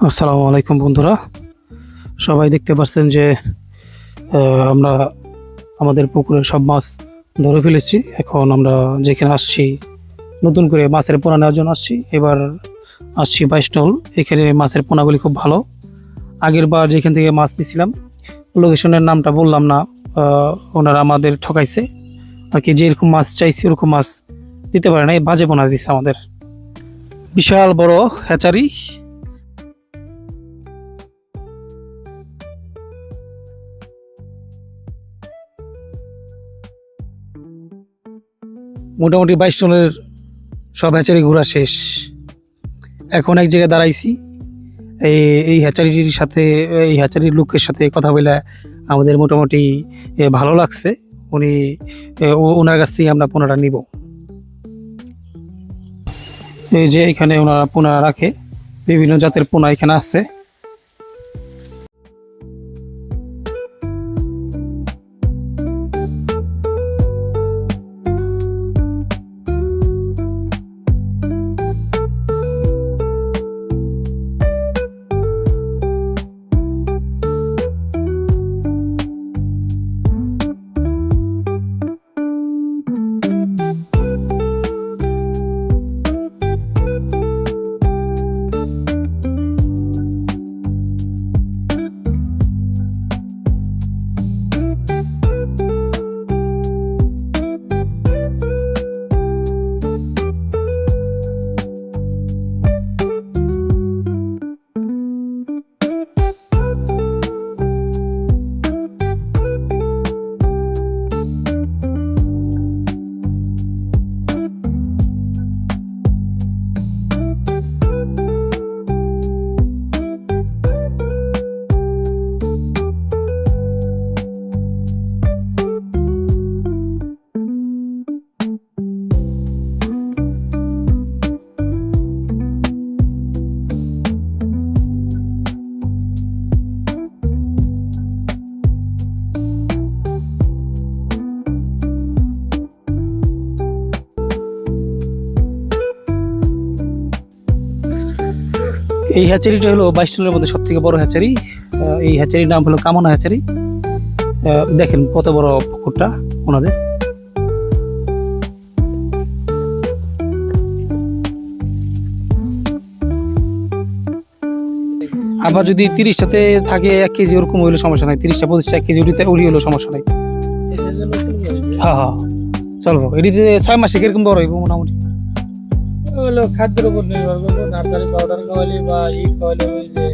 আসসালামু আলাইকুম বন্ধুরা, সবাই দেখতে পাচ্ছেন যে আমরা আমাদের পুকুরের সব মাছ ধরে ফেলেছি। এখন আমরা যেখানে আসছি নতুন করে মাছের পোনা নেওয়ার জন্য আসছি। এবার আসছি 22 নল। এখানে মাছের পোনাগুলি খুব ভালো। আগের বার যেখান থেকে মাছ নিয়েছিলাম লোকেশনের নামটা বললাম না, ওনারা আমাদের ঠকাইছে আর কি। যেরকম মাছ চাইছি ওরকম মাছ দিতে পারে না, এই বাজে পোনা দিচ্ছে আমাদের। বিশাল বড় হ্যাচারি। মোটামুটি 22 টনের সব হ্যাচারি ঘোরা শেষ। এখন এক জায়গায় দাঁড়াইছি। এই এই হ্যাচারিটির সাথে, এই হ্যাচারির লোকের সাথে কথা বলে আমাদের মোটামুটি ভালো লাগছে। উনি ওনার কাছ থেকে আমরা পোনাটা নিব। এই যে এখানে ওনারা পোনা রাখে, বিভিন্ন জাতের পোনা এখানে আছে। এই হ্যাচারিটা হলো 22 টনের মধ্যে সব থেকে বড় হ্যাচারি। এই হ্যাচারির নাম হলো কামনা হ্যাচারি। দেখেন কত বড় পুকুরটা ওনাদের। আবার যদি 30টাতে থাকে 1 কেজি ওরকম হইলে সমস্যা নাই। 30টা 25টা 1 কেজি উড়ি হইলেও সমস্যা নাই। হ্যাঁ হ্যাঁ, চলবো। এটিতে 6 মাসে কিরকম বড় হইব মোটামুটি? হলো খাদ্যের উপর নির্ভর করবো। নার্সারি পাউডার খাওয়ালে বা খাওয়ালে, ওই যে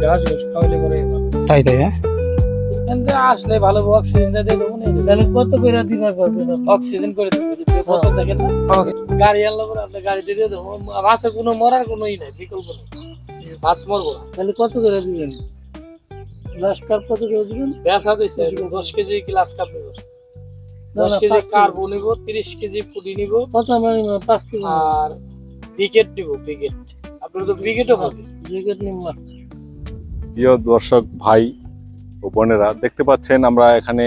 ঘাস ঘাস খাওয়ালে পরে তাই তাই হ্যাঁ, এখান থেকে আসলে ভালো অক্সিজেন দিয়ে দেবো না। তাহলে কত করে দিবার পারবে না? অক্সিজেন করে দেবো। যে বোতল দেখেন না, গাড়ি আনলো পরে আপনি গাড়ি দিয়ে দেবো। মাছের কোনো মরার কোনো নাই, বিকল্প নেই। মাছ মরবো না। তাহলে কত করে দিবেন? গ্লাস কাপ কত করে দিবেন? বেচা দিচ্ছে 10 কেজি গ্লাস কাপ নেব, 10 কেজি কার্বো নিব, 30 কেজি পুডি নিব। কত মানে 5 কেজি। আর ব্রিগেড নিব, ব্রিগেড। আপনার তো ব্রিগেডও হবে। ব্রিগেড নিব না। প্রিয় দর্শক ভাই ও বোনেরা, দেখতে পাচ্ছেন আমরা এখানে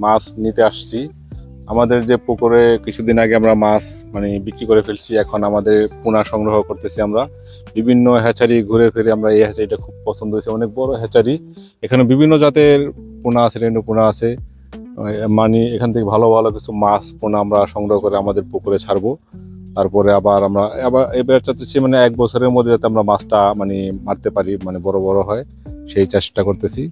মাছ নিতে আসছি। আমাদের যে পুকুরে কিছুদিন আগে আমরা মাছ বিক্রি করে ফেলছি, এখন আমাদের পোনা সংগ্রহ করতেছি আমরা। বিভিন্ন হ্যাচারি ঘুরে ফিরে আমরা এই হ্যাচারিটা খুব পছন্দ হয়েছে, অনেক বড় হ্যাচারি। এখানে বিভিন্ন জাতের পোনা আছে, রেণু পোনা আছে। এখান থেকে ভালো ভালো কিছু মাছ পোনা আমরা সংগ্রহ করে আমাদের পুকুরে ছাড়বো। তারপরে আবার এবার চাচ্ছি 1 বছরের মধ্যে যাতে আমরা মাছটা মারতে পারি, বড় বড় হয়, সেই চেষ্টা করতেছি।